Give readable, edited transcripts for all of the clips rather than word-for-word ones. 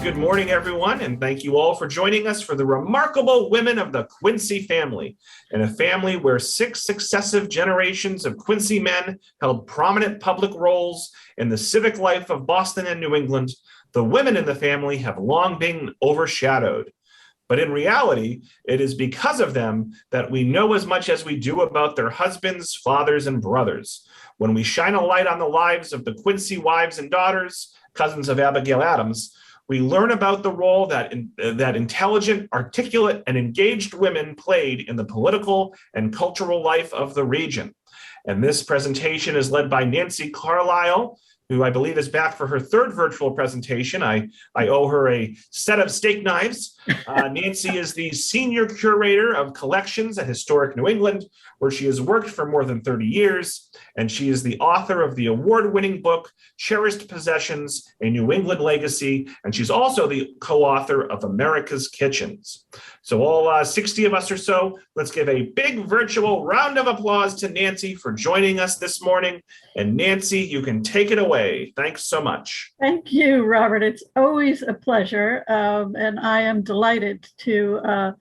Good morning, everyone, and thank you all for joining us for the remarkable women of the Quincy family. In a family where 6 successive generations of Quincy men held prominent public roles in the civic life of Boston and New England, the women in the family have long been overshadowed. But in reality, it is because of them that we know as much as we do about their husbands, fathers, and brothers. When we shine a light on the lives of the Quincy wives and daughters, cousins of Abigail Adams, we learn about the role that intelligent, articulate, and engaged women played in the political and cultural life of the region. And this presentation is led by Nancy Carlisle, who I believe is back for her 3rd virtual presentation. I owe her a set of steak knives. Nancy is the Senior Curator of Collections at Historic New England, where she has worked for more than 30 years. And she is the author of the award-winning book, Cherished Possessions, A New England Legacy. And she's also the co-author of America's Kitchens. So all 60 of us or so, let's give a big virtual round of applause to Nancy for joining us this morning. And Nancy, you can take it away. Thanks so much. Thank you, Robert. It's always a pleasure. And I am delighted to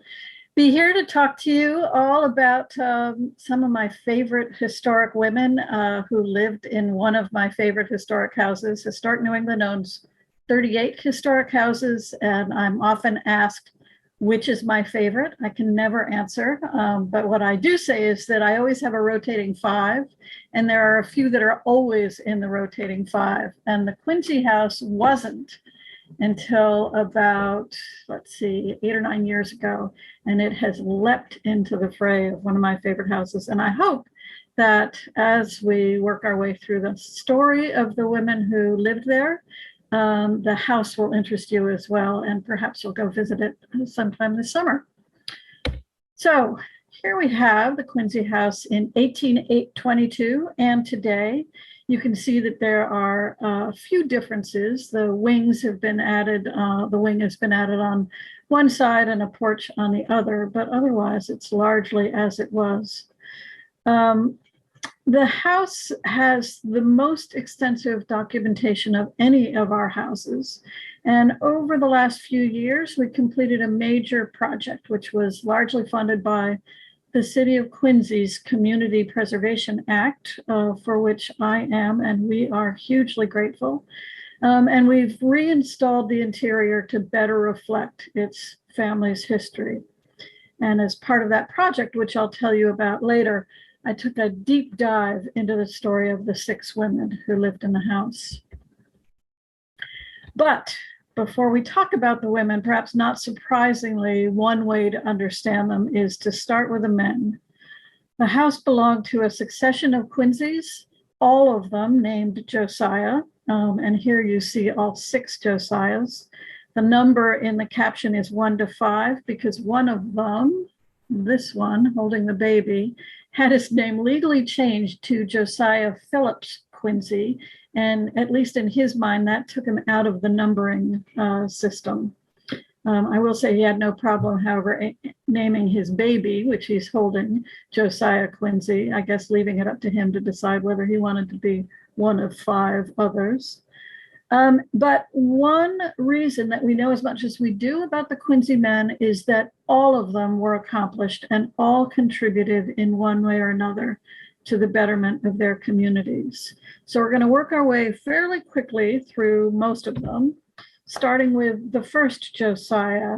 be here to talk to you all about some of my favorite historic women who lived in one of my favorite historic houses. Historic New England owns 38 historic houses, and I'm often asked, which is my favorite? I can never answer. But what I do say is that I always have a rotating 5, and there are a few that are always in the rotating 5. And the Quincy house wasn't until about, 8 or 9 years ago. And it has leapt into the fray of one of my favorite houses. And I hope that as we work our way through the story of the women who lived there, the house will interest you as well, and perhaps you'll go visit it sometime this summer. So here we have the Quincy house in 1822 and today. You can see that there are a few differences. The wings have been added, the wing has been added on one side and a porch on the other, but otherwise it's largely as it was. The house has the most extensive documentation of any of our houses. And over the last few years, we completed a major project, which was largely funded by the City of Quincy's Community Preservation Act, for which I am and we are hugely grateful. And we've reinstalled the interior to better reflect its family's history. And as part of that project, which I'll tell you about later, I took a deep dive into the story of the 6 women who lived in the house. But before we talk about the women, perhaps not surprisingly, one way to understand them is to start with the men. The house belonged to a succession of Quincy's, all of them named Josiah. And here you see all 6 Josiahs. The number in the caption is 1 to 5 because one of them, this one holding the baby, had his name legally changed to Josiah Phillips Quincy. And at least in his mind, that took him out of the numbering system. I will say he had no problem, however, naming his baby, which he's holding, Josiah Quincy, I guess leaving it up to him to decide whether he wanted to be one of 5 others. But one reason that we know as much as we do about the Quincy men is that all of them were accomplished and all contributed in one way or another to the betterment of their communities. So we're going to work our way fairly quickly through most of them, starting with the first Josiah,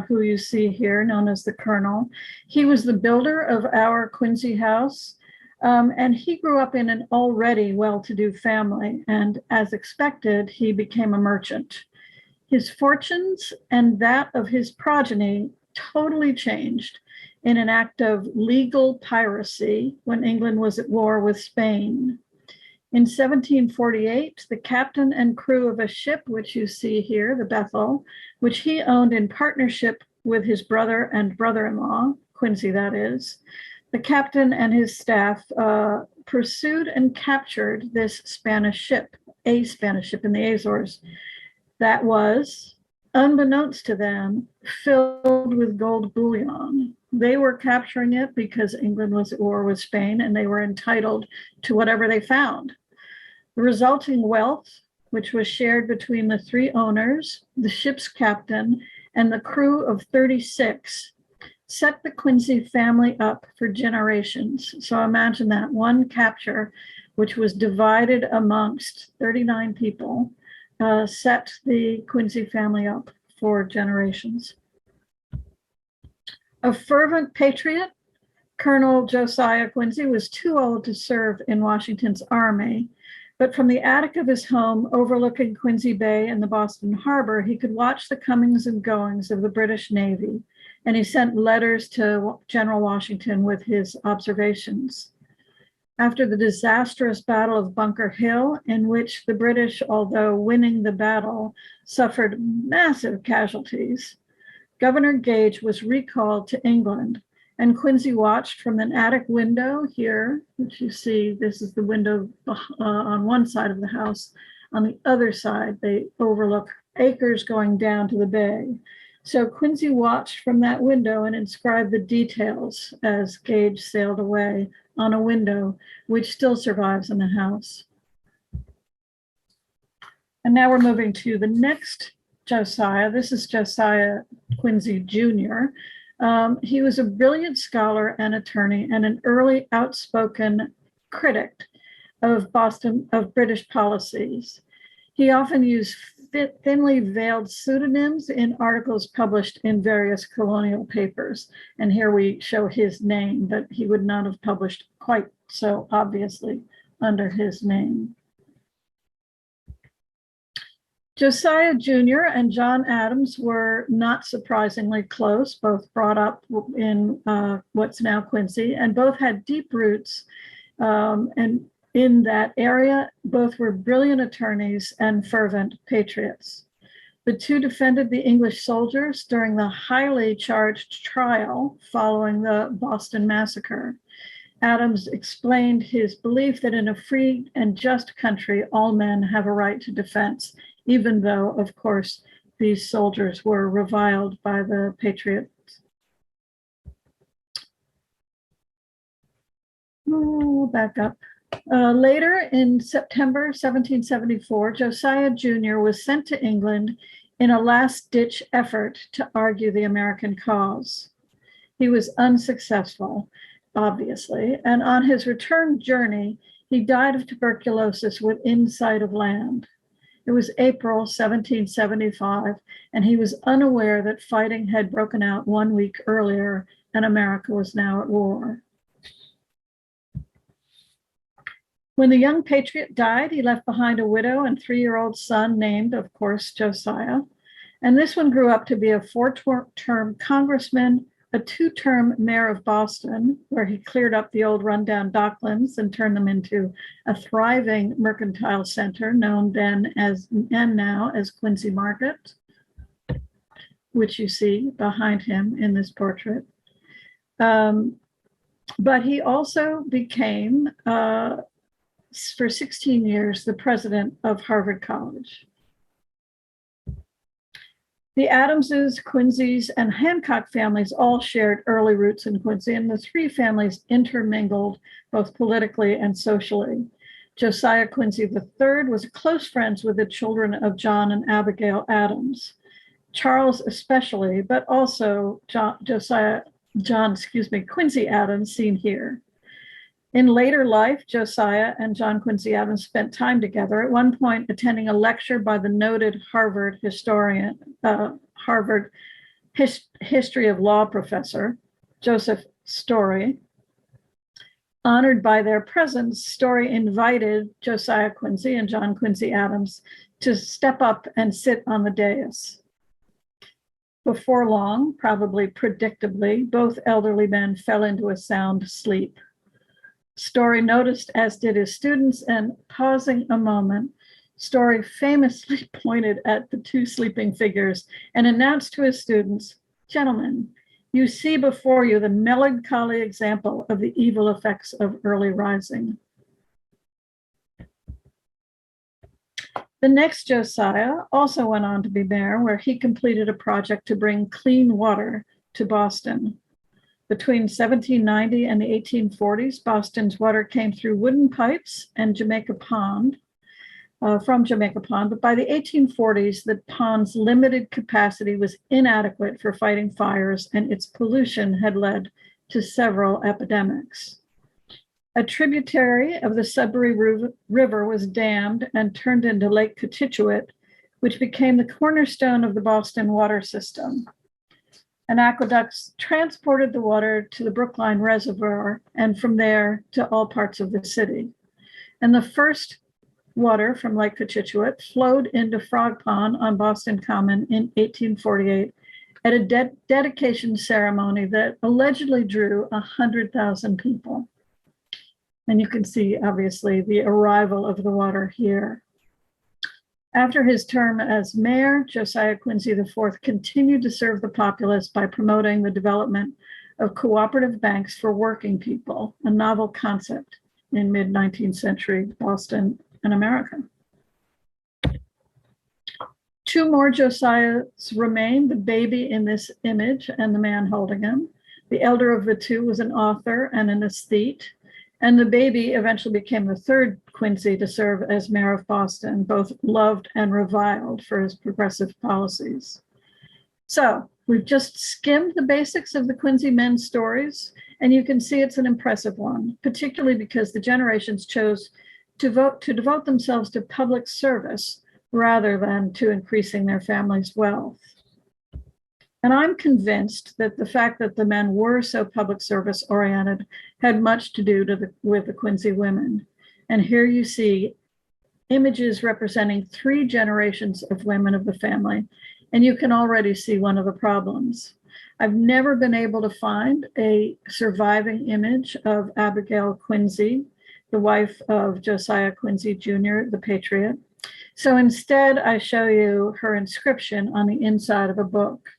who you see here, known as the Colonel. He was the builder of our Quincy house. And he grew up in an already well-to-do family, and as expected, he became a merchant. His fortunes and that of his progeny totally changed in an act of legal piracy when England was at war with Spain. In 1748, the captain and crew of a ship, which you see here, the Bethel, which he owned in partnership with his brother and brother-in-law, Quincy that is, the captain and his staff pursued and captured this Spanish ship, a Spanish ship in the Azores, that was, unbeknownst to them, filled with gold bullion. They were capturing it because England was at war with Spain and they were entitled to whatever they found. The resulting wealth which was shared between the three owners, the ship's captain, and the crew of 36, set the Quincy family up for generations. So imagine that one capture, which was divided amongst 39 people, set the Quincy family up for generations. A fervent patriot, Colonel Josiah Quincy was too old to serve in Washington's army, but from the attic of his home overlooking Quincy Bay and the Boston Harbor, he could watch the comings and goings of the British Navy, and he sent letters to General Washington with his observations. After the disastrous Battle of Bunker Hill, in which the British, although winning the battle, suffered massive casualties, Governor Gage was recalled to England, and Quincy watched from an attic window here, which you see, this is the window on one side of the house. On the other side, they overlook acres going down to the bay. So Quincy watched from that window and inscribed the details as Gage sailed away on a window, which still survives in the house. And now we're moving to the next Josiah. This is Josiah Quincy Jr. He was a brilliant scholar and attorney and an early outspoken critic of British policies. He often used thinly veiled pseudonyms in articles published in various colonial papers. And here we show his name, but he would not have published quite so obviously under his name. Josiah Jr. and John Adams were not surprisingly close, both brought up in what's now Quincy, and both had deep roots and in that area. Both were brilliant attorneys and fervent patriots. The two defended the English soldiers during the highly charged trial following the Boston Massacre. Adams explained his belief that in a free and just country, all men have a right to defense, even though, of course, these soldiers were reviled by the patriots. We'll back up. Later in September 1774, Josiah Jr. was sent to England in a last-ditch effort to argue the American cause. He was unsuccessful, obviously, and on his return journey, he died of tuberculosis within sight of land. It was April 1775, and he was unaware that fighting had broken out 1 week earlier and America was now at war. When the young patriot died, he left behind a widow and 3-year-old son named, of course, Josiah. And this one grew up to be a 4-term congressman, a 2-term mayor of Boston, where he cleared up the old rundown docklands and turned them into a thriving mercantile center known then as and now as Quincy Market, which you see behind him in this portrait. But he also became, for 16 years, the president of Harvard College. The Adamses, Quincy's, and Hancock families all shared early roots in Quincy, and the three families intermingled both politically and socially. Josiah Quincy III was close friends with the children of John and Abigail Adams, Charles especially, but also Quincy Adams, seen here. In later life, Josiah and John Quincy Adams spent time together, at one point attending a lecture by the noted Harvard history of law professor, Joseph Story. Honored by their presence, Story invited Josiah Quincy and John Quincy Adams to step up and sit on the dais. Before long, probably predictably, both elderly men fell into a sound sleep. Story noticed, as did his students, and pausing a moment, Story famously pointed at the two sleeping figures and announced to his students, "Gentlemen, you see before you the melancholy example of the evil effects of early rising." The next Josiah also went on to be mayor, where he completed a project to bring clean water to Boston. Between 1790 and the 1840s, Boston's water came through wooden pipes and Jamaica Pond. from Jamaica Pond, but by the 1840s, the pond's limited capacity was inadequate for fighting fires, and its pollution had led to several epidemics. A tributary of the Sudbury River was dammed and turned into Lake Cochituate, which became the cornerstone of the Boston water system. An aqueduct transported the water to the Brookline Reservoir and from there to all parts of the city. And the first water from Lake Cochituate flowed into Frog Pond on Boston Common in 1848 at a dedication ceremony that allegedly drew 100,000 people. And you can see, obviously, the arrival of the water here. After his term as mayor, Josiah Quincy IV continued to serve the populace by promoting the development of cooperative banks for working people, a novel concept in mid-19th century Boston and America. Two more Josiahs remain, the baby in this image and the man holding him. The elder of the two was an author and an aesthete, and the baby eventually became the third Quincy to serve as mayor of Boston, both loved and reviled for his progressive policies. So we've just skimmed the basics of the Quincy men's stories, and you can see it's an impressive one, particularly because the generations chose to devote themselves to public service rather than to increasing their family's wealth. And I'm convinced that the fact that the men were so public service oriented had much to do with the Quincy women. And here you see images representing 3 generations of women of the family, and you can already see one of the problems. I've never been able to find a surviving image of Abigail Quincy, the wife of Josiah Quincy Jr., the patriot. So instead, I show you her inscription on the inside of a book.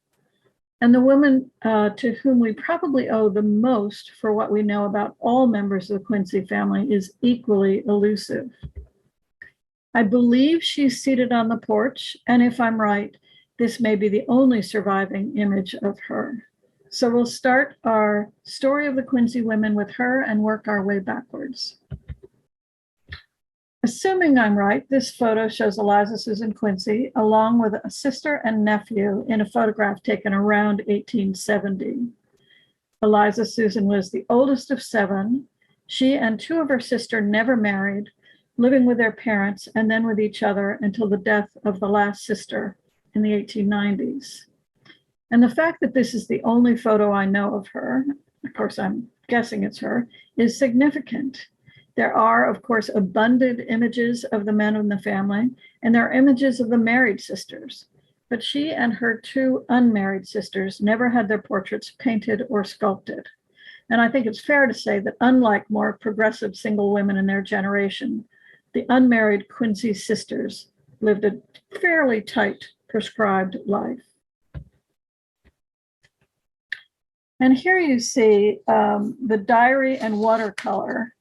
And the woman to whom we probably owe the most for what we know about all members of the Quincy family is equally elusive. I believe she's seated on the porch, and if I'm right, this may be the only surviving image of her. So we'll start our story of the Quincy women with her and work our way backwards. Assuming I'm right, this photo shows Eliza Susan Quincy along with a sister and nephew in a photograph taken around 1870. Eliza Susan was the oldest of 7. She and 2 of her sisters never married, living with their parents and then with each other until the death of the last sister in the 1890s. And the fact that this is the only photo I know of her, of course I'm guessing it's her, is significant. There are, of course, abundant images of the men in the family, and there are images of the married sisters. But she and her 2 unmarried sisters never had their portraits painted or sculpted. And I think it's fair to say that unlike more progressive single women in their generation, the unmarried Quincy sisters lived a fairly tight, prescribed life. And here you see the diary and watercolor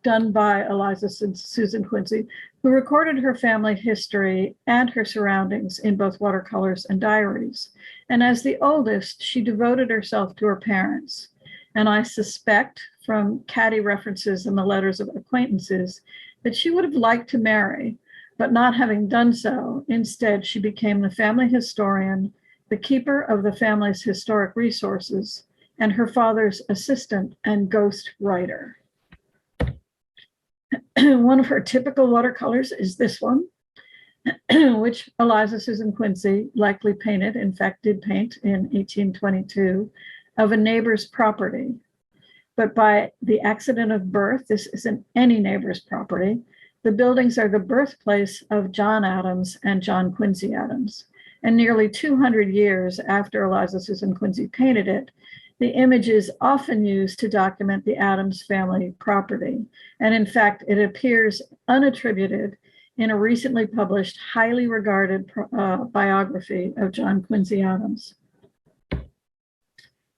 done by Eliza Susan Quincy, who recorded her family history and her surroundings in both watercolors and diaries. And as the oldest, she devoted herself to her parents. And I suspect from catty references in the letters of acquaintances that she would have liked to marry, but not having done so, instead she became the family historian, the keeper of the family's historic resources, and her father's assistant and ghost writer. One of her typical watercolors is this one, which Eliza Susan Quincy likely painted, in fact did paint in 1822, of a neighbor's property. But by the accident of birth, this isn't any neighbor's property. The buildings are the birthplace of John Adams and John Quincy Adams. And nearly 200 years after Eliza Susan Quincy painted it, the image is often used to document the Adams family property. And in fact, it appears unattributed in a recently published, highly regarded biography of John Quincy Adams.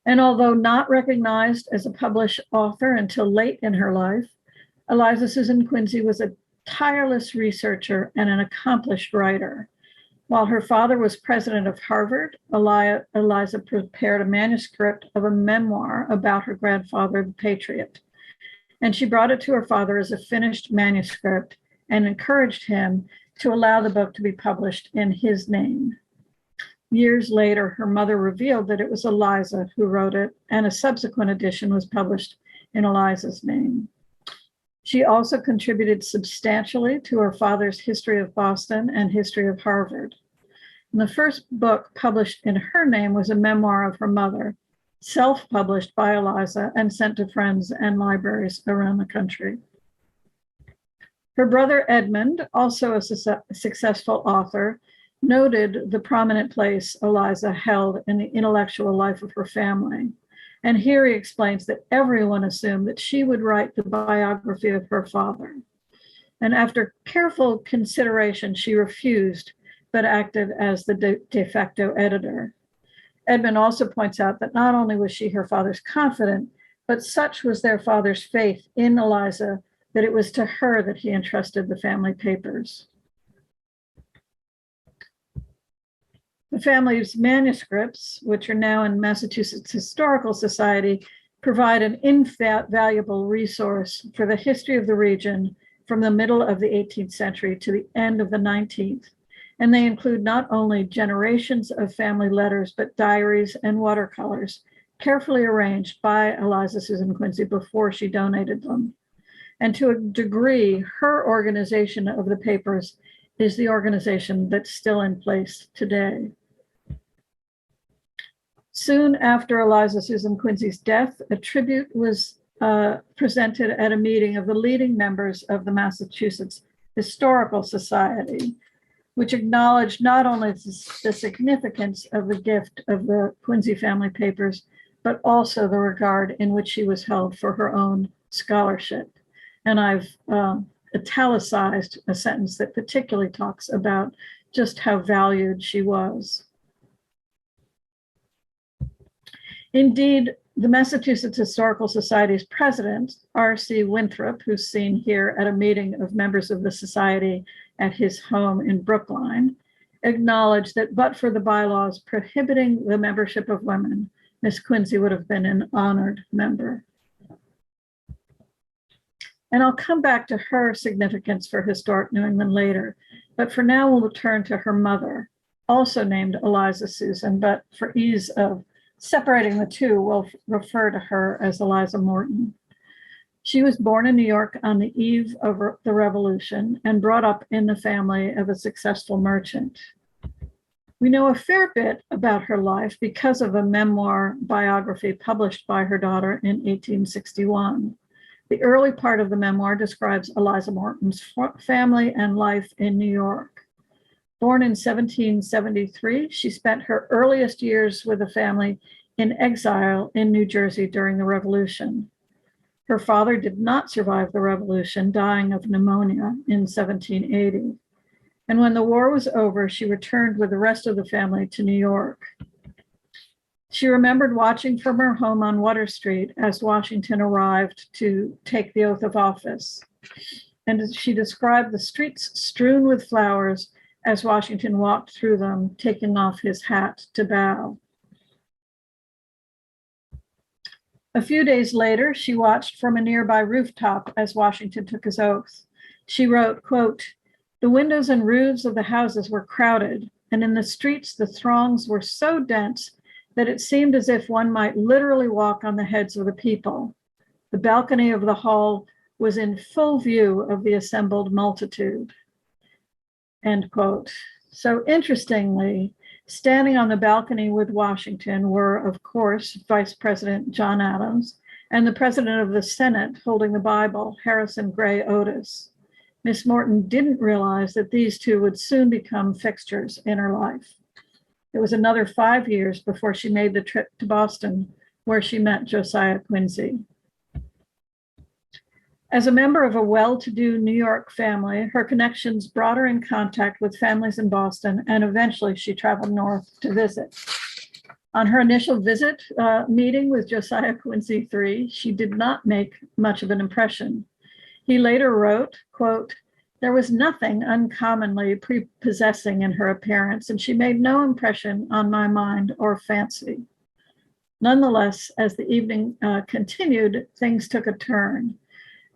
And although not recognized as a published author until late in her life, Eliza Susan Quincy was a tireless researcher and an accomplished writer. While her father was president of Harvard, Eliza prepared a manuscript of a memoir about her grandfather, the patriot. And she brought it to her father as a finished manuscript and encouraged him to allow the book to be published in his name. Years later, her mother revealed that it was Eliza who wrote it, and a subsequent edition was published in Eliza's name. She also contributed substantially to her father's History of Boston and History of Harvard. And the first book published in her name was a memoir of her mother, self-published by Eliza and sent to friends and libraries around the country. Her brother Edmund, also a successful author, noted the prominent place Eliza held in the intellectual life of her family. And here he explains that everyone assumed that she would write the biography of her father. And after careful consideration, she refused, but acted as the de facto editor. Edmund also points out that not only was she her father's confidant, but such was their father's faith in Eliza that it was to her that he entrusted the family papers. The family's manuscripts, which are now in Massachusetts Historical Society, provide an invaluable resource for the history of the region from the middle of the 18th century to the end of the 19th. And they include not only generations of family letters, but diaries and watercolors, carefully arranged by Eliza Susan Quincy before she donated them. And to a degree, her organization of the papers is the organization that's still in place today. Soon after Eliza Susan Quincy's death, a tribute was presented at a meeting of the leading members of the Massachusetts Historical Society, which acknowledged not only the significance of the gift of the Quincy family papers, but also the regard in which she was held for her own scholarship. And I've italicized a sentence that particularly talks about just how valued she was. Indeed, the Massachusetts Historical Society's president, R.C. Winthrop, who's seen here at a meeting of members of the society at his home in Brookline, acknowledged that but for the bylaws prohibiting the membership of women, Miss Quincy would have been an honored member. And I'll come back to her significance for historic New England later, but for now we'll turn to her mother, also named Eliza Susan, but for ease of separating the two, we'll refer to her as Eliza Morton. She was born in New York on the eve of the Revolution and brought up in the family of a successful merchant. We know a fair bit about her life because of a memoir biography published by her daughter in 1861. The early part of the memoir describes Eliza Morton's family and life in New York. Born in 1773, she spent her earliest years with the family in exile in New Jersey during the Revolution. Her father did not survive the Revolution, dying of pneumonia in 1780. And when the war was over, she returned with the rest of the family to New York. She remembered watching from her home on Water Street as Washington arrived to take the oath of office. And she described the streets strewn with flowers as Washington walked through them, taking off his hat to bow. A few days later, she watched from a nearby rooftop as Washington took his oath. She wrote, quote, "The windows and roofs of the houses were crowded, and in the streets the throngs were so dense that it seemed as if one might literally walk on the heads of the people. The balcony of the hall was in full view of the assembled multitude." End quote. So interestingly, standing on the balcony with Washington were, of course, Vice President John Adams and the President of the Senate holding the Bible, Harrison Gray Otis. Miss Morton didn't realize that these two would soon become fixtures in her life. It was another 5 years before she made the trip to Boston, where she met Josiah Quincy. As a member of a well-to-do New York family, her connections brought her in contact with families in Boston, and eventually she traveled north to visit. On her initial visit meeting with Josiah Quincy III, she did not make much of an impression. He later wrote, quote, "There was nothing uncommonly prepossessing in her appearance, and she made no impression on my mind or fancy." Nonetheless, as the evening continued, things took a turn.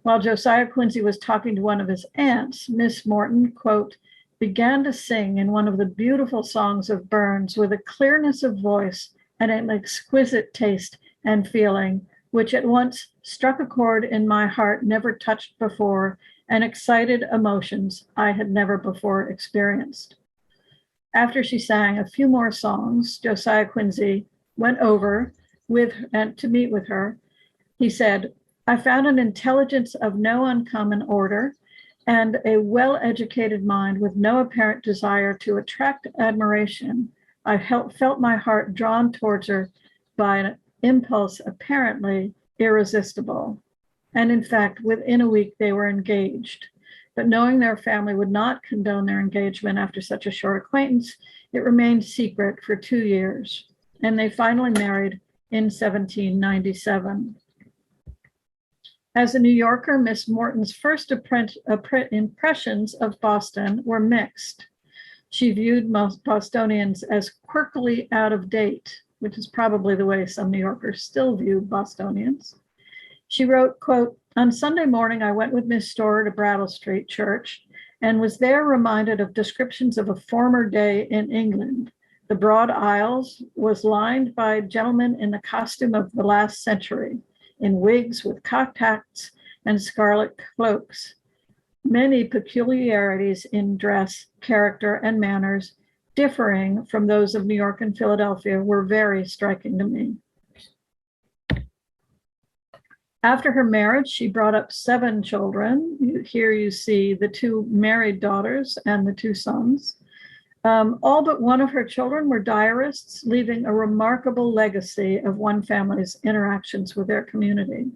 While Josiah Quincy was talking to one of his aunts, Miss Morton, quote, began to sing in one of the beautiful songs of Burns with a clearness of voice and an exquisite taste and feeling, which at once struck a chord in my heart never touched before and excited emotions I had never before experienced. After she sang a few more songs, Josiah Quincy went over and to meet with her. He said, I found an intelligence of no uncommon order and a well-educated mind with no apparent desire to attract admiration. I felt my heart drawn towards her by an impulse apparently irresistible. And in fact, within a week, they were engaged. But knowing their family would not condone their engagement after such a short acquaintance, it remained secret for 2 years. And they finally married in 1797. As a New Yorker, Miss Morton's first impressions of Boston were mixed. She viewed most Bostonians as quirkily out of date, which is probably the way some New Yorkers still view Bostonians. She wrote, quote, on Sunday morning, I went with Miss Storer to Brattle Street Church and was there reminded of descriptions of a former day in England. The broad aisles was lined by gentlemen in the costume of the last century, in wigs with cocked hats and scarlet cloaks. Many peculiarities in dress, character, and manners differing from those of New York and Philadelphia were very striking to me. After her marriage, she brought up 7 children. Here you see the 2 married daughters and the 2 sons. All but one of her children were diarists, leaving a remarkable legacy of one family's interactions with their community.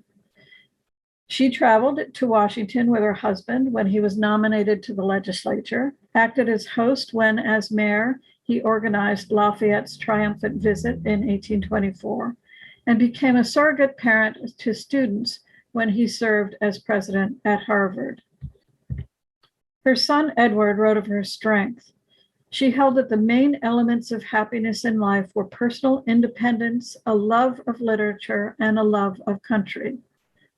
She traveled to Washington with her husband when he was nominated to the legislature, acted as host when, as mayor, he organized Lafayette's triumphant visit in 1824, and became a surrogate parent to students when he served as president at Harvard. Her son, Edward, wrote of her strength. She held that the main elements of happiness in life were personal independence, a love of literature, and a love of country.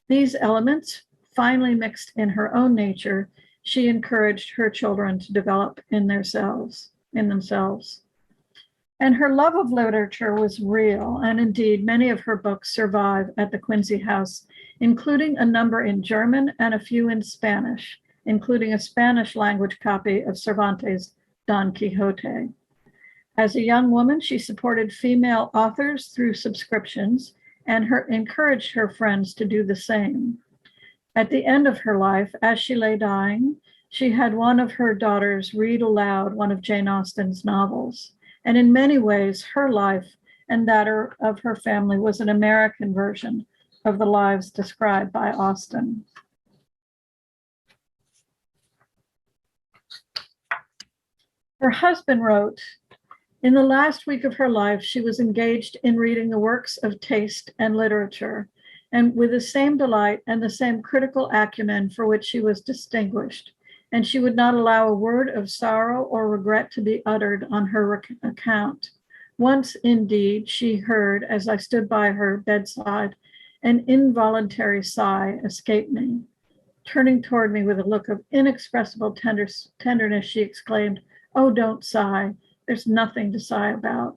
These elements, finely mixed in her own nature, she encouraged her children to develop in themselves. And her love of literature was real, and indeed, many of her books survive at the Quincy House, including a number in German and a few in Spanish, including a Spanish language copy of Cervantes' Don Quixote. As a young woman, she supported female authors through subscriptions and encouraged her friends to do the same. At the end of her life, as she lay dying, she had one of her daughters read aloud one of Jane Austen's novels. And in many ways, her life and that of her family was an American version of the lives described by Austen. Her husband wrote, in the last week of her life, she was engaged in reading the works of taste and literature, and with the same delight and the same critical acumen for which she was distinguished. And she would not allow a word of sorrow or regret to be uttered on her account. Once, indeed, she heard, as I stood by her bedside, an involuntary sigh escape me. Turning toward me with a look of inexpressible tenderness, she exclaimed, oh, don't sigh. There's nothing to sigh about.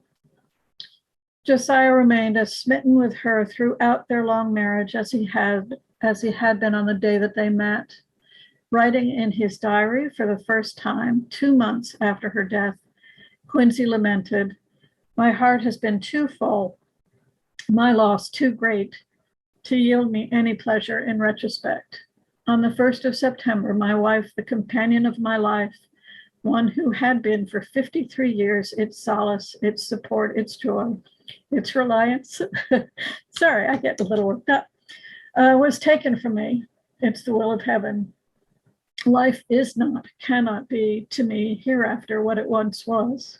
Josiah remained as smitten with her throughout their long marriage as he had been on the day that they met. Writing in his diary for the first time, 2 months after her death, Quincy lamented, my heart has been too full, my loss too great to yield me any pleasure in retrospect. On the 1st of September, my wife, the companion of my life, one who had been for 53 years its solace, its support, its joy, its reliance, sorry, I get a little worked up, was taken from me. It's the will of heaven. Life is not, cannot be to me hereafter what it once was.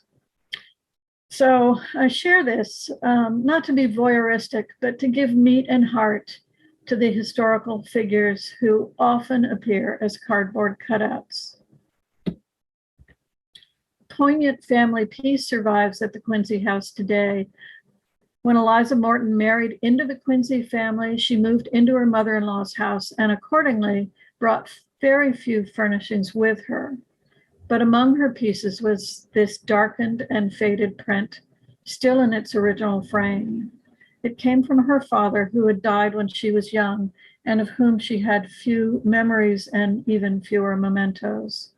So I share this, not to be voyeuristic, but to give meat and heart to the historical figures who often appear as cardboard cutouts. Poignant family peace survives at the Quincy House today, When Eliza Morton married into the Quincy family, she moved into her mother-in-law's house and accordingly brought very few furnishings with her. But among her pieces was this darkened and faded print, still in its original frame. It came from her father, who had died when she was young, and of whom she had few memories and even fewer mementos.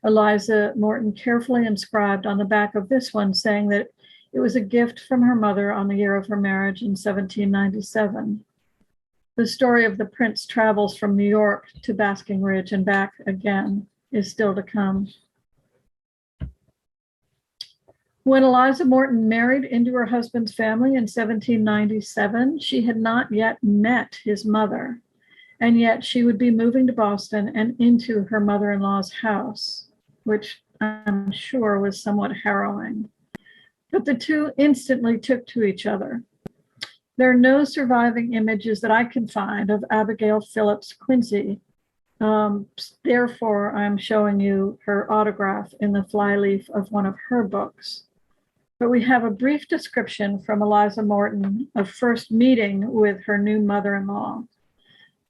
Eliza Morton carefully inscribed on the back of this one, saying that it was a gift from her mother on the year of her marriage in 1797. The story of the prince's travels from New York to Basking Ridge and back again is still to come. When Eliza Morton married into her husband's family in 1797, she had not yet met his mother, and yet she would be moving to Boston and into her mother-in-law's house, which I'm sure was somewhat harrowing. But the two instantly took to each other. There are no surviving images that I can find of Abigail Phillips Quincy. Therefore, I'm showing you her autograph in the flyleaf of one of her books. But we have a brief description from Eliza Morton of first meeting with her new mother-in-law.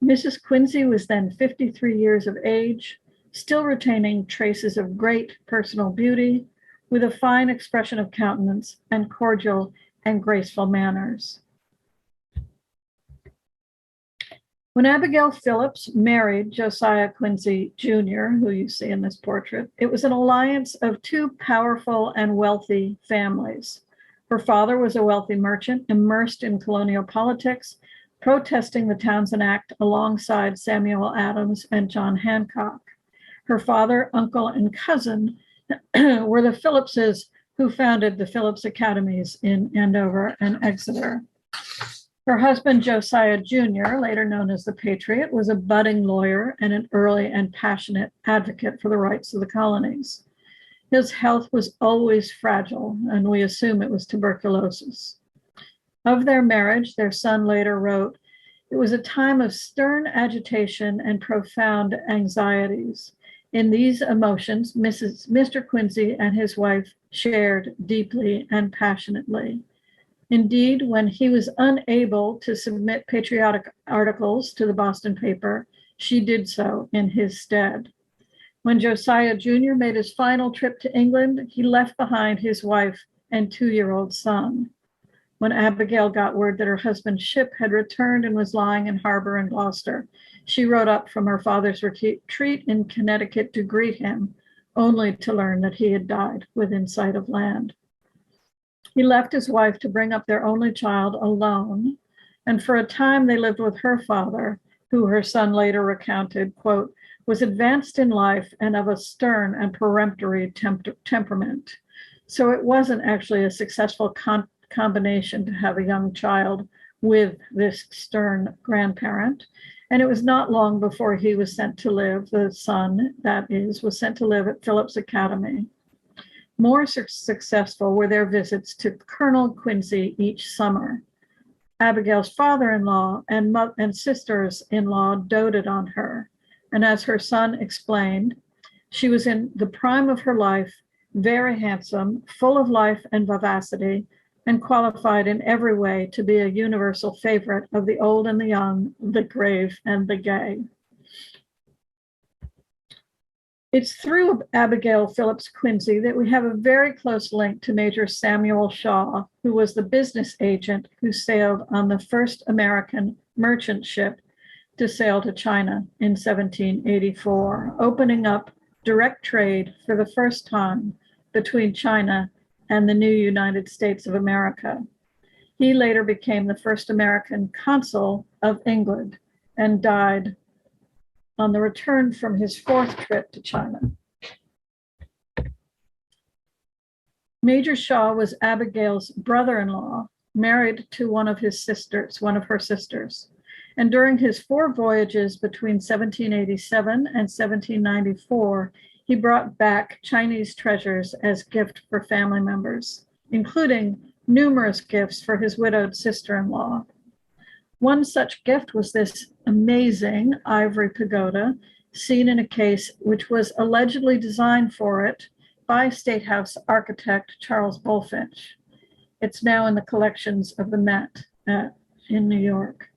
Mrs. Quincy was then 53 years of age, still retaining traces of great personal beauty, with a fine expression of countenance and cordial and graceful manners. When Abigail Phillips married Josiah Quincy Jr., who you see in this portrait, it was an alliance of two powerful and wealthy families. Her father was a wealthy merchant immersed in colonial politics, protesting the Townshend Act alongside Samuel Adams and John Hancock. Her father, uncle, and cousin were the Phillipses, who founded the Phillips Academies in Andover and Exeter. Her husband, Josiah Jr., later known as the Patriot, was a budding lawyer and an early and passionate advocate for the rights of the colonies. His health was always fragile, and we assume it was tuberculosis. Of their marriage, their son later wrote, "It was a time of stern agitation and profound anxieties. In these emotions, Mr. Quincy and his wife shared deeply and passionately. Indeed, when he was unable to submit patriotic articles to the Boston paper, she did so in his stead. When Josiah Jr. made his final trip to England, he left behind his wife and 2-year-old son. When Abigail got word that her husband's ship had returned and was lying in harbor in Gloucester, she rode up from her father's retreat in Connecticut to greet him, only to learn that he had died within sight of land. He left his wife to bring up their only child alone, and for a time they lived with her father, who her son later recounted, quote, was advanced in life and of a stern and peremptory temperament. So it wasn't actually a successful combination to have a young child with this stern grandparent. And it was not long before he was sent to live, the son, that is, was sent to live at Phillips Academy. More successful were their visits to Colonel Quincy each summer. Abigail's father-in-law and sisters-in-law doted on her. And as her son explained, she was in the prime of her life, very handsome, full of life and vivacity, and qualified in every way to be a universal favorite of the old and the young, the grave and the gay. It's through Abigail Phillips Quincy that we have a very close link to Major Samuel Shaw, who was the business agent who sailed on the first American merchant ship to sail to China in 1784, opening up direct trade for the first time between China and the new United States of America. He later became the first American consul of England and died on the return from his 4th trip to China. Major Shaw was Abigail's brother-in-law, married to one of her sisters. And during his 4 voyages between 1787 and 1794, he brought back Chinese treasures as gift for family members, including numerous gifts for his widowed sister-in-law. One such gift was this amazing ivory pagoda seen in a case which was allegedly designed for it by State House architect Charles Bulfinch. It's now in the collections of the Met in New York.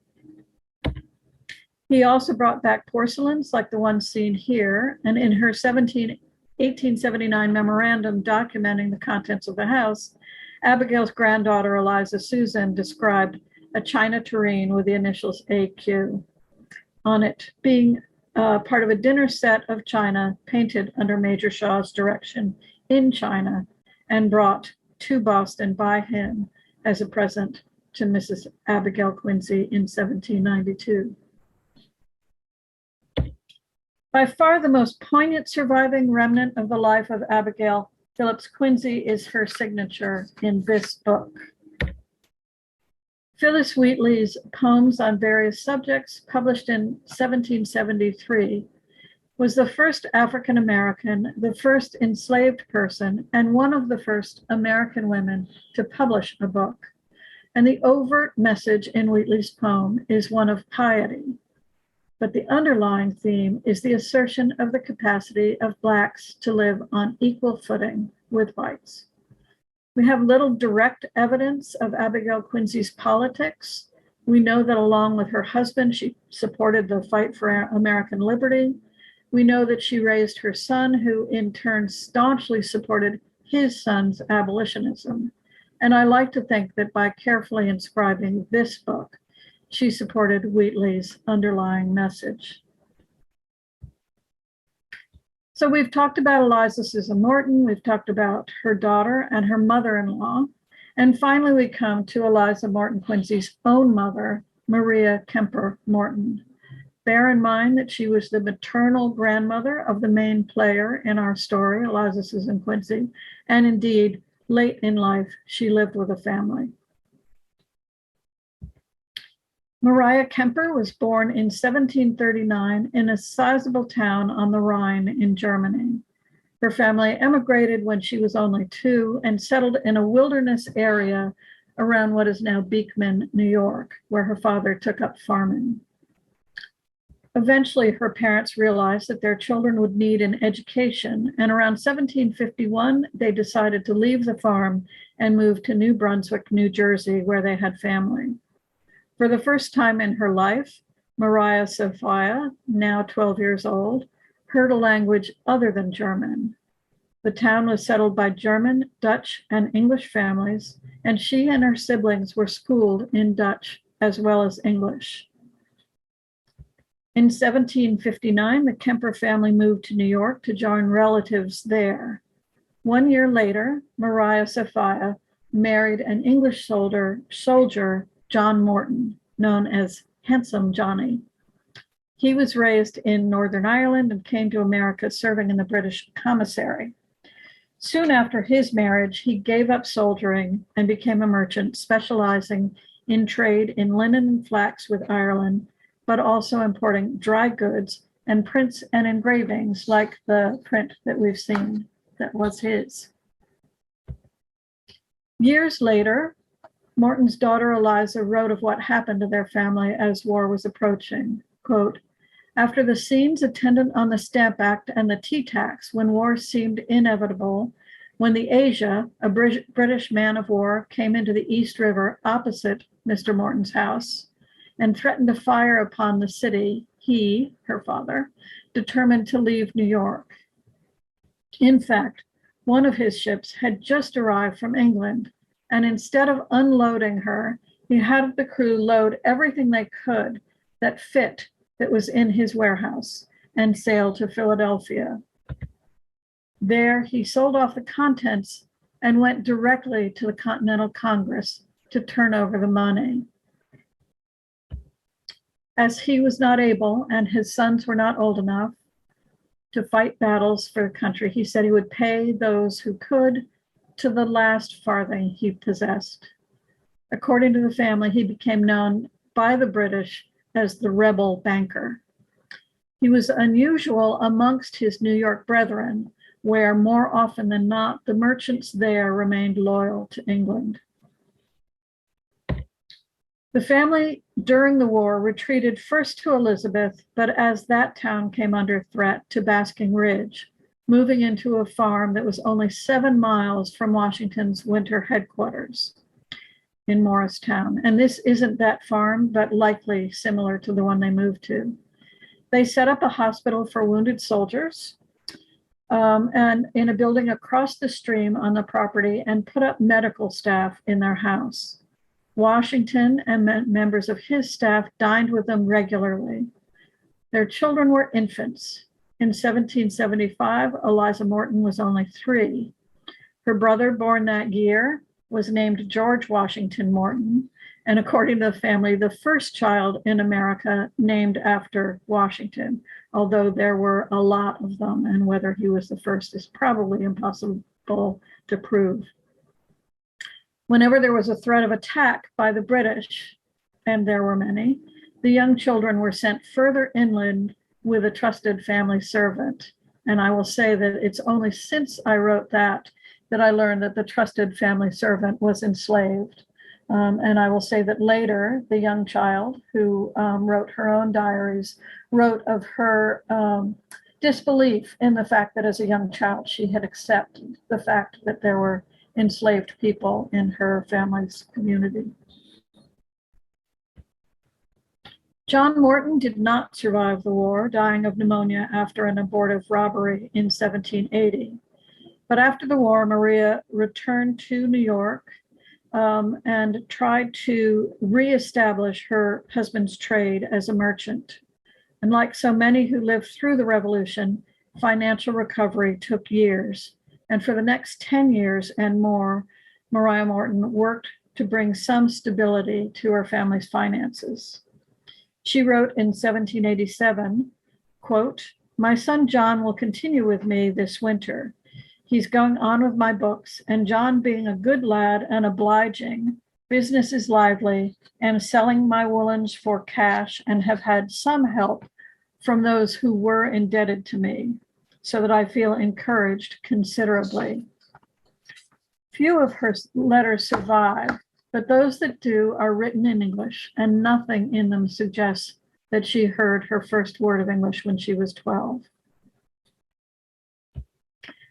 He also brought back porcelains like the one seen here, and in her 1879 memorandum documenting the contents of the house, Abigail's granddaughter Eliza Susan described a china tureen with the initials AQ on it, being part of a dinner set of china painted under Major Shaw's direction in China and brought to Boston by him as a present to Mrs. Abigail Quincy in 1792. By far the most poignant surviving remnant of the life of Abigail Phillips Quincy is her signature in this book. Phyllis Wheatley's Poems on Various Subjects, published in 1773, was the first African American, the first enslaved person, and one of the first American women to publish a book. And the overt message in Wheatley's poem is one of piety. But the underlying theme is the assertion of the capacity of Blacks to live on equal footing with whites. We have little direct evidence of Abigail Quincy's politics. We know that along with her husband, she supported the fight for American liberty. We know that she raised her son, who in turn staunchly supported his son's abolitionism. And I like to think that by carefully inscribing this book, she supported Wheatley's underlying message. So we've talked about Eliza Susan Morton, we've talked about her daughter and her mother-in-law, and finally we come to Eliza Morton Quincy's own mother, Maria Kemper Morton. Bear in mind that she was the maternal grandmother of the main player in our story, Eliza Susan Quincy, and indeed, late in life, she lived with a family. Maria Kemper was born in 1739 in a sizable town on the Rhine in Germany. Her family emigrated when she was only 2 and settled in a wilderness area around what is now Beekman, New York, where her father took up farming. Eventually, her parents realized that their children would need an education, and around 1751, they decided to leave the farm and move to New Brunswick, New Jersey, where they had family. For the first time in her life, Maria Sophia, now 12 years old, heard a language other than German. The town was settled by German, Dutch, and English families, and she and her siblings were schooled in Dutch as well as English. In 1759, the Kemper family moved to New York to join relatives there. 1 year later, Maria Sophia married an English soldier, John Morton, known as Handsome Johnny. He was raised in Northern Ireland and came to America serving in the British commissary. Soon after his marriage, he gave up soldiering and became a merchant, specializing in trade in linen and flax with Ireland, but also importing dry goods and prints and engravings like the print that we've seen that was his. Years later, Morton's daughter Eliza wrote of what happened to their family as war was approaching. Quote, "After the scenes attendant on the Stamp Act and the tea tax, when war seemed inevitable, when the Asia, a British man of war, came into the East River opposite Mr. Morton's house and threatened to fire upon the city, he, her father, determined to leave New York. In fact, one of his ships had just arrived from England, and instead of unloading her, he had the crew load everything they could that was in his warehouse and sail to Philadelphia. There, he sold off the contents and went directly to the Continental Congress to turn over the money. As he was not able, and his sons were not old enough to fight battles for the country, he said he would pay those who could to the last farthing he possessed. According to the family, he became known by the British as the rebel banker. He was unusual amongst his New York brethren, where more often than not, the merchants there remained loyal to England. The family during the war retreated first to Elizabeth, but as that town came under threat, to Basking Ridge, moving into a farm that was only 7 miles from Washington's winter headquarters. in Morristown. And this isn't that farm, but likely similar to the one they moved to. They set up a hospital for wounded soldiers and in a building across the stream on the property, and put up medical staff in their house. Washington and members of his staff dined with them regularly. Their children were infants. In 1775, Eliza Morton was only 3. Her brother, born that year, was named George Washington Morton, and according to the family, the first child in America named after Washington, although there were a lot of them, and whether he was the first is probably impossible to prove. Whenever there was a threat of attack by the British, and there were many, the young children were sent further inland with a trusted family servant. And I will say that it's only since I wrote that I learned that the trusted family servant was enslaved. And I will say that later, the young child who wrote her own diaries wrote of her disbelief in the fact that as a young child, she had accepted the fact that there were enslaved people in her family's community. John Morton did not survive the war, dying of pneumonia after an abortive robbery in 1780. But after the war, Maria returned to New York and tried to reestablish her husband's trade as a merchant. And like so many who lived through the Revolution, financial recovery took years. And for the next 10 years and more, Maria Morton worked to bring some stability to her family's finances. She wrote in 1787, quote, "My son John will continue with me this winter. He's going on with my books, and John, being a good lad and obliging, business is lively, and selling my woolens for cash, and have had some help from those who were indebted to me, so that I feel encouraged considerably." Few of her letters survive, but those that do are written in English, and nothing in them suggests that she heard her first word of English when she was 12.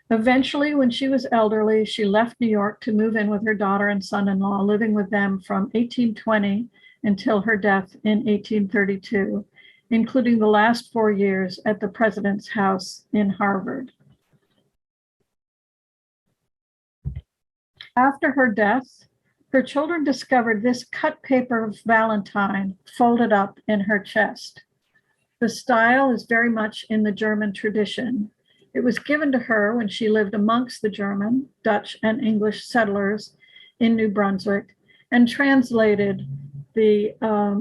Eventually, when she was elderly, she left New York to move in with her daughter and son-in-law, living with them from 1820 until her death in 1832, including the last 4 years at the president's house in Harvard. After her death, her children discovered this cut paper Valentine folded up in her chest. The style is very much in the German tradition. It was given to her when she lived amongst the German, Dutch, and English settlers in New Brunswick, and translated, the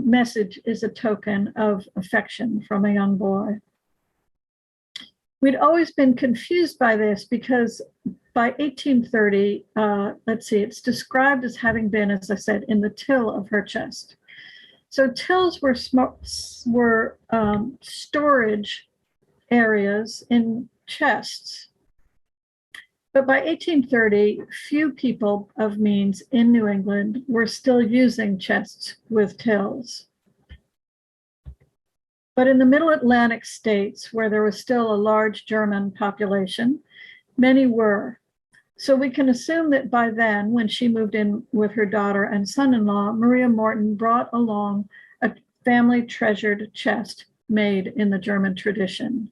message is a token of affection from a young boy. We'd always been confused by this because by 1830, it's described as having been, as I said, in the till of her chest. So tills were storage areas in chests. But by 1830, few people of means in New England were still using chests with tills. But in the middle Atlantic states, where there was still a large German population, many were. So we can assume that by then, when she moved in with her daughter and son-in-law, Maria Morton brought along a family treasured chest made in the German tradition.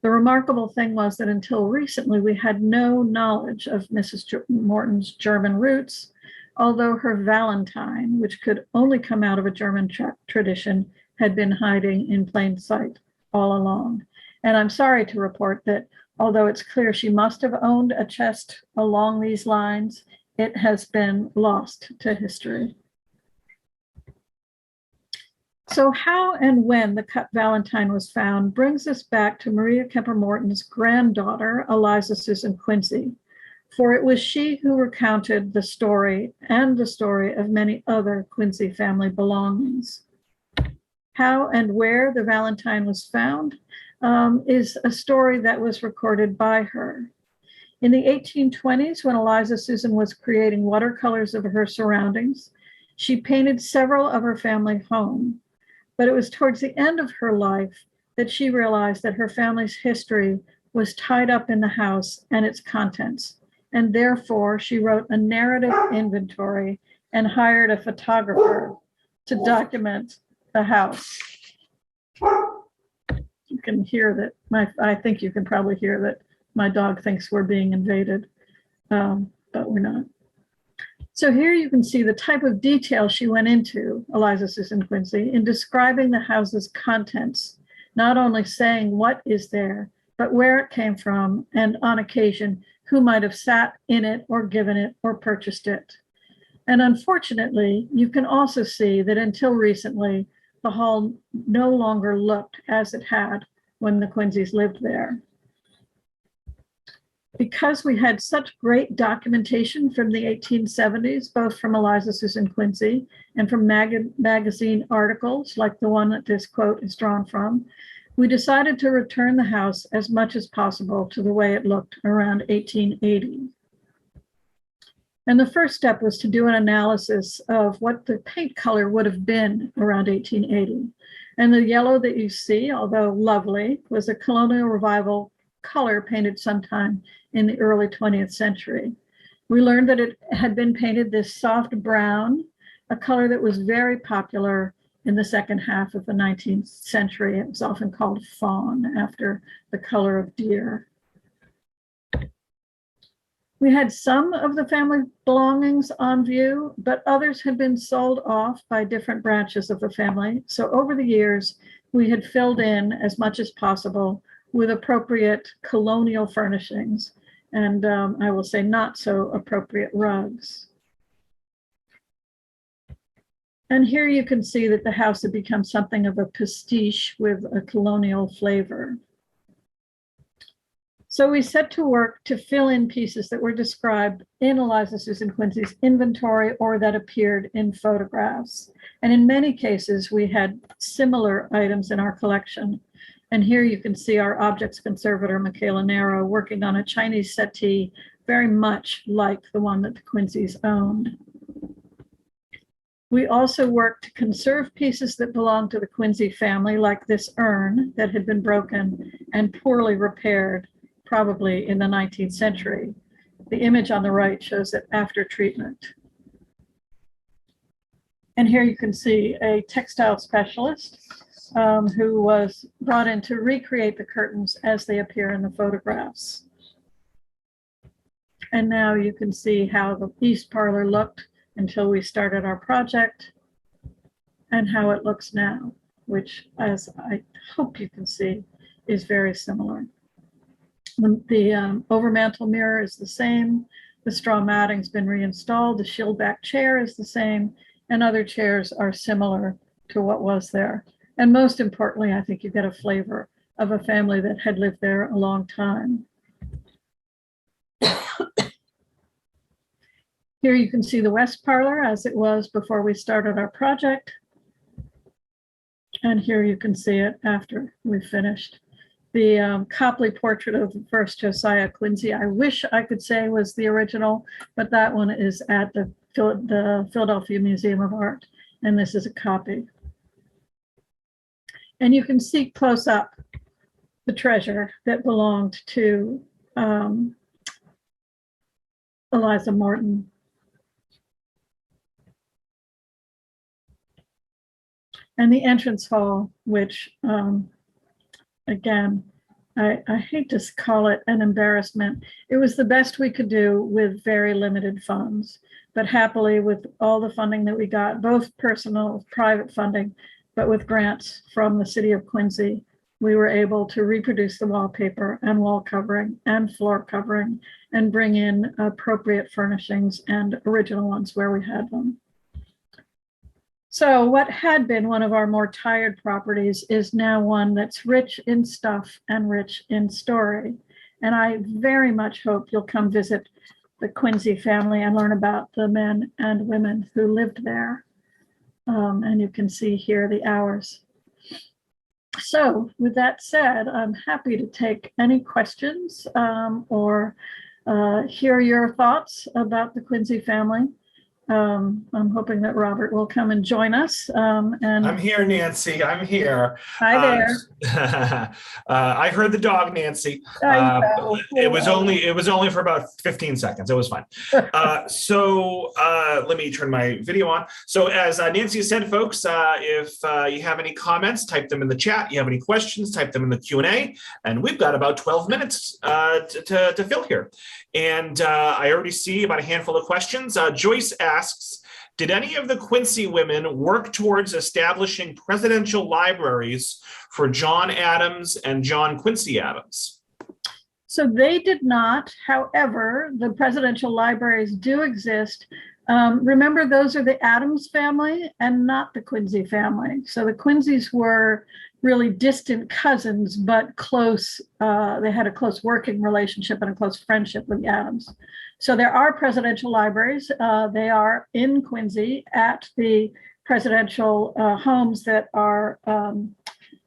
The remarkable thing was that until recently, we had no knowledge of Mrs. Morton's German roots, although her Valentine, which could only come out of a German tradition, had been hiding in plain sight all along. And I'm sorry to report that although it's clear she must have owned a chest along these lines, it has been lost to history. So how and when the cut Valentine was found brings us back to Maria Kemper Morton's granddaughter, Eliza Susan Quincy, for it was she who recounted the story and the story of many other Quincy family belongings. How and where the Valentine was found is a story that was recorded by her. In the 1820s, when Eliza Susan was creating watercolors of her surroundings, she painted several of her family home. But it was towards the end of her life that she realized that her family's history was tied up in the house and its contents. And therefore, she wrote a narrative inventory and hired a photographer to document the house. You can hear that I think you can probably hear that my dog thinks we're being invaded, but we're not. So here you can see the type of detail she went into, Eliza Susan Quincy, in describing the house's contents, not only saying what is there, but where it came from, and on occasion, who might have sat in it or given it or purchased it. And unfortunately, you can also see that until recently, the hall no longer looked as it had when the Quincy's lived there. Because we had such great documentation from the 1870s, both from Eliza Susan Quincy and from magazine articles like the one that this quote is drawn from, we decided to return the house as much as possible to the way it looked around 1880. And the first step was to do an analysis of what the paint color would have been around 1880. And the yellow that you see, although lovely, was a colonial revival color painted sometime in the early 20th century. We learned that it had been painted this soft brown, a color that was very popular in the second half of the 19th century. It was often called fawn, after the color of deer. We had some of the family belongings on view, but others had been sold off by different branches of the family. So over the years, we had filled in as much as possible with appropriate colonial furnishings, and I will say not so appropriate rugs. And here you can see that the house had become something of a pastiche with a colonial flavor. So we set to work to fill in pieces that were described in Eliza Susan Quincy's inventory or that appeared in photographs. And in many cases, we had similar items in our collection. And here you can see our objects conservator, Michaela Nero, working on a Chinese settee very much like the one that the Quincy's owned. We also worked to conserve pieces that belonged to the Quincy family, like this urn that had been broken and poorly repaired, probably in the 19th century. The image on the right shows it after treatment. And here you can see a textile specialist who was brought in to recreate the curtains as they appear in the photographs. And now you can see how the east parlor looked until we started our project and how it looks now, which, as I hope you can see, is very similar. The overmantel mirror is the same. The straw matting's been reinstalled. The shield back chair is the same, and other chairs are similar to what was there. And most importantly, I think you get a flavor of a family that had lived there a long time. Here you can see the west parlor as it was before we started our project. And here you can see it after we finished. The Copley portrait of the first Josiah Quincy, I wish I could say was the original, but that one is at the Philadelphia Museum of Art, and this is a copy. And you can see close up the treasure that belonged to Eliza Morton. And the entrance hall, which again, I hate to call it an embarrassment. It was the best we could do with very limited funds, but happily with all the funding that we got, both personal, private funding, but with grants from the city of Quincy, we were able to reproduce the wallpaper and wall covering and floor covering and bring in appropriate furnishings and original ones where we had them. So what had been one of our more tired properties is now one that's rich in stuff and rich in story. And I very much hope you'll come visit the Quincy family and learn about the men and women who lived there. And you can see here the hours. So with that said, I'm happy to take any questions or hear your thoughts about the Quincy family. I'm hoping that Robert will come and join us. I'm And here, Nancy. I'm here. hi there. I heard the dog, Nancy. I It was know. only for about 15 seconds. It was fine. Let me turn my video on. So as Nancy said, folks, if you have any comments, type them in the chat. You have any questions, type them in the Q&A. And we've got about 12 minutes to fill here. And I already see about a handful of questions. Joyce asks, did any of the Quincy women work towards establishing presidential libraries for John Adams and John Quincy Adams? So they did not. However, the presidential libraries do exist. Remember, those are the Adams family and not the Quincy family. So the Quincy's were really distant cousins, but close. They had a close working relationship and a close friendship with the Adams. So there are presidential libraries. They are in Quincy at the presidential homes that are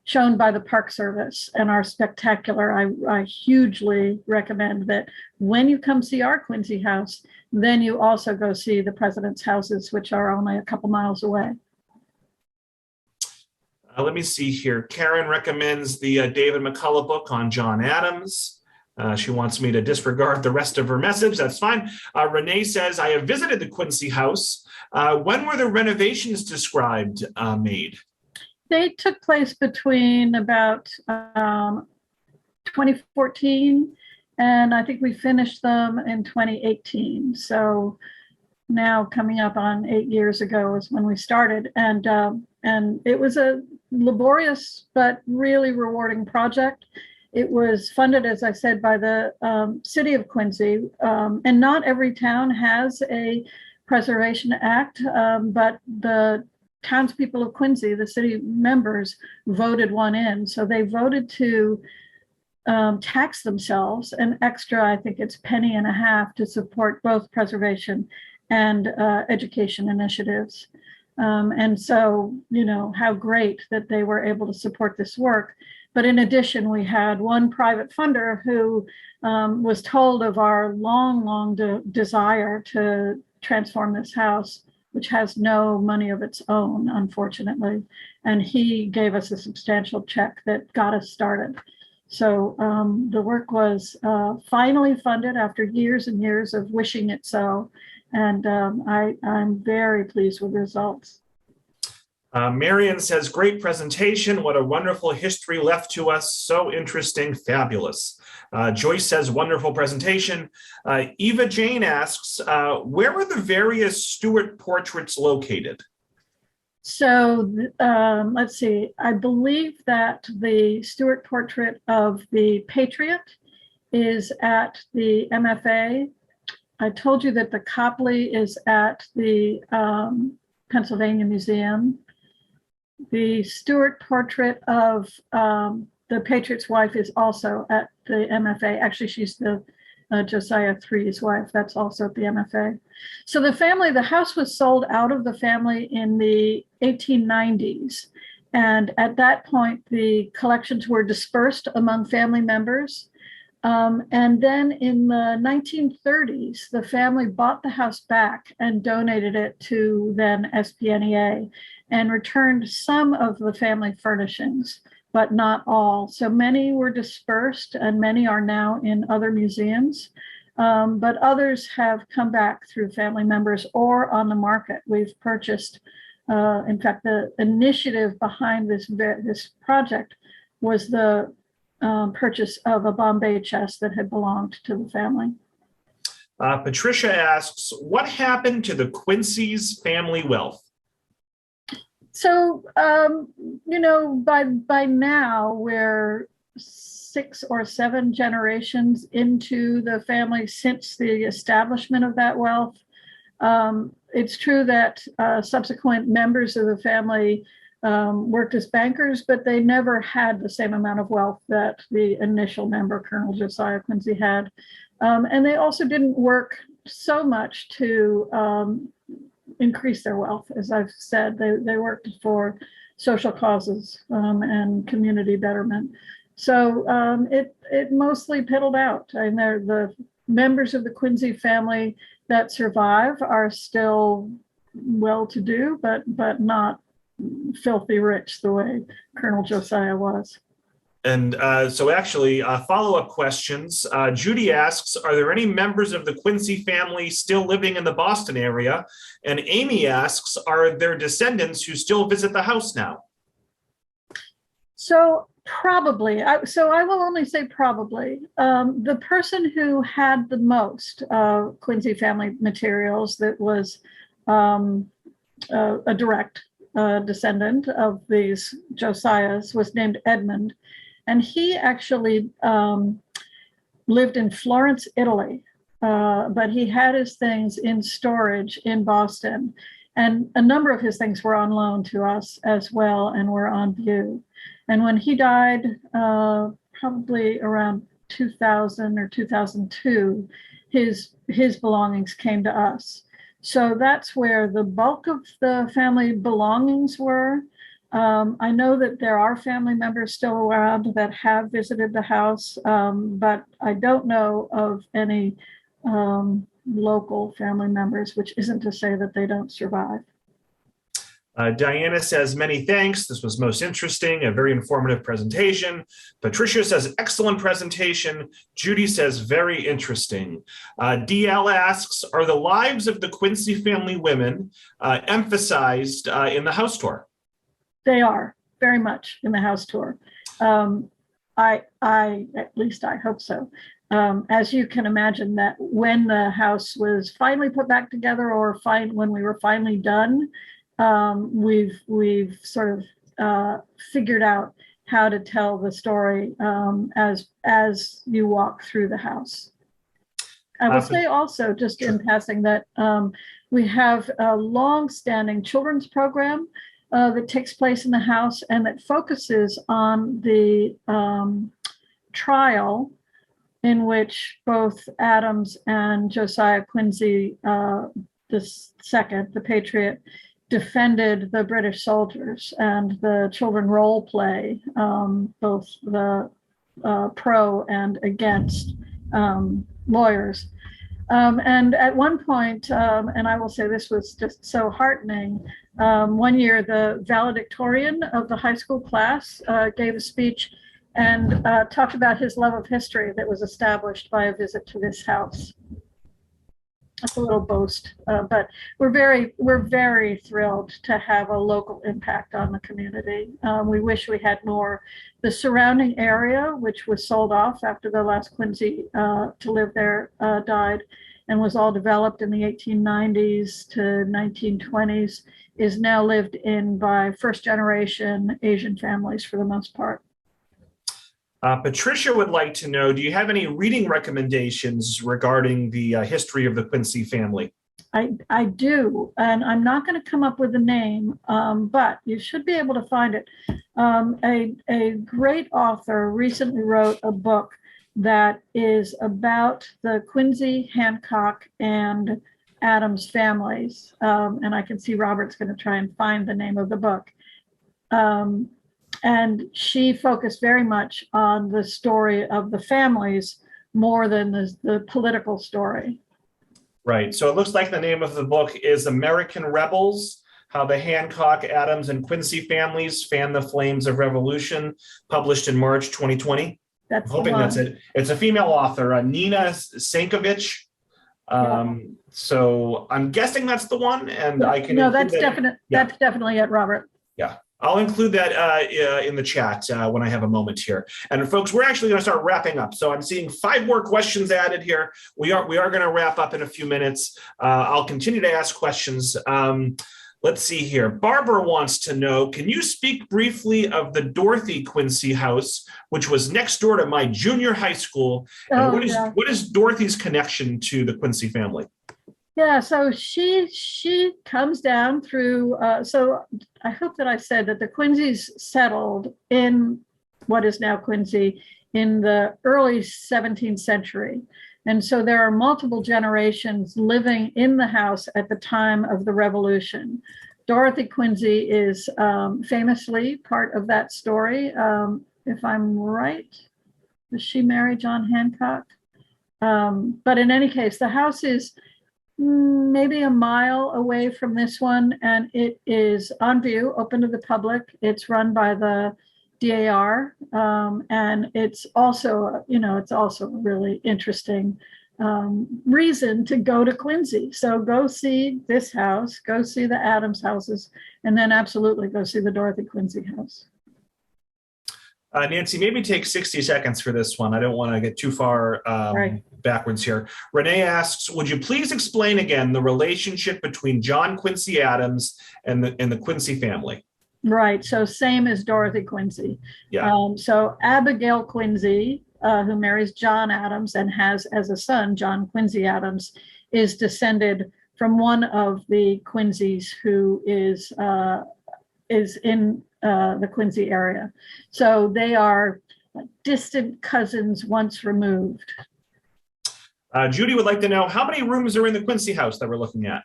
shown by the Park Service and are spectacular. I hugely recommend that when you come see our Quincy house, then you also go see the president's houses, which are only a couple miles away. Let me see here. Karen recommends the David McCullough book on John Adams. She wants me to disregard the rest of her message. That's fine. Renee says, I have visited the Quincy house. When were the renovations described made? They took place between about 2014 and I think we finished them in 2018. So now coming up on 8 years ago is when we started. And it was a laborious but really rewarding project. It was funded, as I said, by the city of Quincy. And not every town has a Preservation Act, but the townspeople of Quincy, the city members, voted one in. So they voted to tax themselves an extra, I think it's penny and a half, to support both preservation and education initiatives. And so, you know, how great that they were able to support this work. But in addition, we had one private funder who was told of our long desire to transform this house, which has no money of its own, unfortunately. And he gave us a substantial check that got us started. So the work was finally funded after years and years of wishing it so. And I'm very pleased with the results. Marion says, great presentation. What a wonderful history left to us. So interesting, fabulous. Joyce says, wonderful presentation. Eva Jane asks, where are the various Stuart portraits located? So let's see, I believe that the Stuart portrait of the Patriot is at the MFA. I told you that the Copley is at the Pennsylvania Museum. The Stuart portrait of the Patriot's wife is also at the MFA. Actually, she's the Josiah III's wife. That's also at the MFA. So the family, the house was sold out of the family in the 1890s. And at that point, the collections were dispersed among family members. And then in the 1930s, the family bought the house back and donated it to then SPNEA and returned some of the family furnishings, but not all. So many were dispersed and many are now in other museums, but others have come back through family members or on the market. We've purchased, in fact, the initiative behind this project was the purchase of a Bombay chest that had belonged to the family. Patricia asks, what happened to the Quincy's family wealth? So, you know, by now we're 6 or 7 generations into the family since the establishment of that wealth. It's true that subsequent members of the family worked as bankers, but they never had the same amount of wealth that the initial member, Colonel Josiah Quincy, had. And they also didn't work so much to increase their wealth. As I've said, they worked for social causes and community betterment. So it mostly piddled out. And the members of the Quincy family that survive are still well-to-do, but not filthy rich the way Colonel Josiah was. And so actually, follow-up questions. Judy asks, are there any members of the Quincy family still living in the Boston area? And Amy asks, are there descendants who still visit the house now? So probably, so I will only say probably. The person who had the most Quincy family materials that was a direct descendant of these Josiahs was named Edmund. And he actually lived in Florence, Italy, but he had his things in storage in Boston. And a number of his things were on loan to us as well and were on view. And when he died, probably around 2000 or 2002, his belongings came to us. So that's where the bulk of the family belongings were. I know that there are family members still around that have visited the house, but I don't know of any local family members, which isn't to say that they don't survive. Diana says, many thanks. This was most interesting, a very informative presentation. Patricia says, excellent presentation. Judy says, very interesting. DL asks, are the lives of the Quincy family women emphasized in the house tour? They are very much in the house tour. I at least I hope so. As you can imagine, that when the house was finally put back together, or when we were finally done, we've sort of figured out how to tell the story as you walk through the house. I will say also, just in passing, that we have a long-standing children's program that takes place in the house and that focuses on the trial in which both Adams and Josiah Quincy the Patriot, defended the British soldiers, and the children role play both the pro and against lawyers. And at one point, and I will say this was just so heartening, one year the valedictorian of the high school class gave a speech and talked about his love of history that was established by a visit to this house. That's a little boast, but we're very thrilled to have a local impact on the community. We wish we had more. The surrounding area, which was sold off after the last Quincy to live there died, and was all developed in the 1890s to 1920s, is now lived in by first generation Asian families for the most part. Patricia would like to know, do you have any reading recommendations regarding the history of the Quincy family? I do, and I'm not going to come up with a name, but you should be able to find it. A great author recently wrote a book that is about the Quincy, Hancock, and Adams families, and I can see Robert's going to try and find the name of the book. And she focused very much on the story of the families more than the political story. Right. So it looks like the name of the book is American Rebels, How the Hancock, Adams, and Quincy Families Fan the Flames of Revolution, published in March 2020. I'm hoping that's it. It's a female author, Nina Sankovich. So I'm guessing that's the one, and I can. No, that's definite. Yeah. That's definitely it, Robert. Yeah. I'll include that in the chat when I have a moment here. And folks, we're actually going to start wrapping up. So I'm seeing 5 more questions added here. We are going to wrap up in a few minutes. I'll continue to ask questions. Let's see here. Barbara wants to know, can you speak briefly of the Dorothy Quincy house, which was next door to my junior high school? And what is Dorothy's connection to the Quincy family? Yeah, so she comes down through, so I hope that I said that the Quincy's settled in what is now Quincy in the early 17th century. And so there are multiple generations living in the house at the time of the Revolution. Dorothy Quincy is famously part of that story. If I'm right, does she marry John Hancock? But in any case, the house is maybe a mile away from this one, and it is on view, open to the public. It's run by the DAR, and it's also, it's also a really interesting reason to go to Quincy. So go see this house, go see the Adams houses, and then absolutely go see the Dorothy Quincy house. Nancy, maybe take 60 seconds for this one. I don't want to get too far Right. backwards here. Renee asks, would you please explain again the relationship between John Quincy Adams and the Quincy family? Right. So same as Dorothy Quincy. Yeah. So Abigail Quincy, who marries John Adams and has as a son John Quincy Adams, is descended from one of the Quincy's who is in the Quincy area. So they are distant cousins once removed. Judy would like to know how many rooms are in the Quincy house that we're looking at?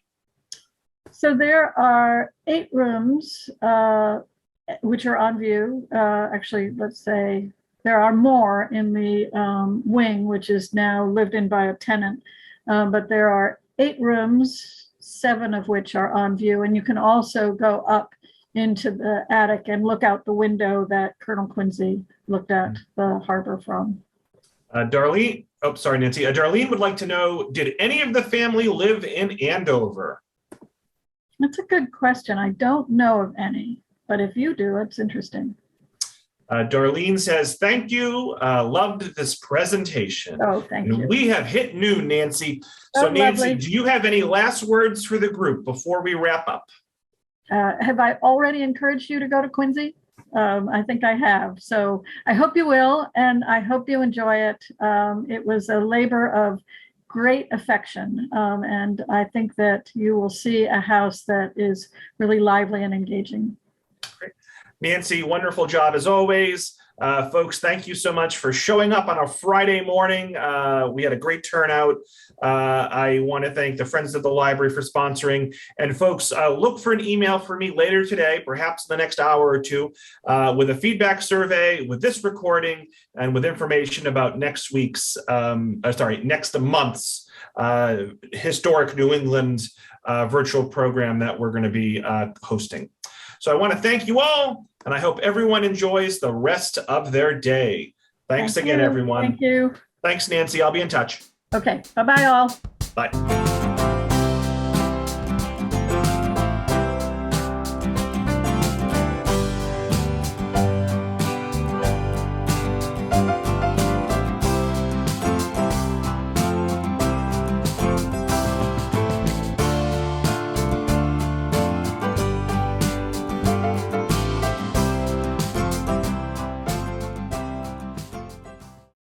So there are 8 rooms, which are on view. Actually, let's say there are more in the wing, which is now lived in by a tenant. But there are 8 rooms, 7 of which are on view. And you can also go up into the attic and look out the window that Colonel Quincy looked at the harbor from. Darlene, oh, sorry, Nancy. Darlene would like to know, did any of the family live in Andover? That's a good question. I don't know of any, but if you do, it's interesting. Darlene says, thank you. Loved this presentation. Oh, thank you. We have hit noon, Nancy. So Oh, Nancy, lovely. do you have any last words for the group before we wrap up? Have I already encouraged you to go to Quincy? I think I have. So I hope you will, and I hope you enjoy it. It was a labor of great affection, and I think that you will see a house that is really lively and engaging. Great. Nancy, wonderful job as always. Folks, thank you so much for showing up on a Friday morning. We had a great turnout. I want to thank the Friends of the Library for sponsoring. And folks, look for an email from me later today, perhaps in the next hour or two, with a feedback survey, with this recording, and with information about next month's Historic New England virtual program that we're going to be hosting. So I want to thank you all, and I hope everyone enjoys the rest of their day. Thanks again, everyone. Thank you. Thanks, Nancy. I'll be in touch. Okay. Bye-bye, all. Bye.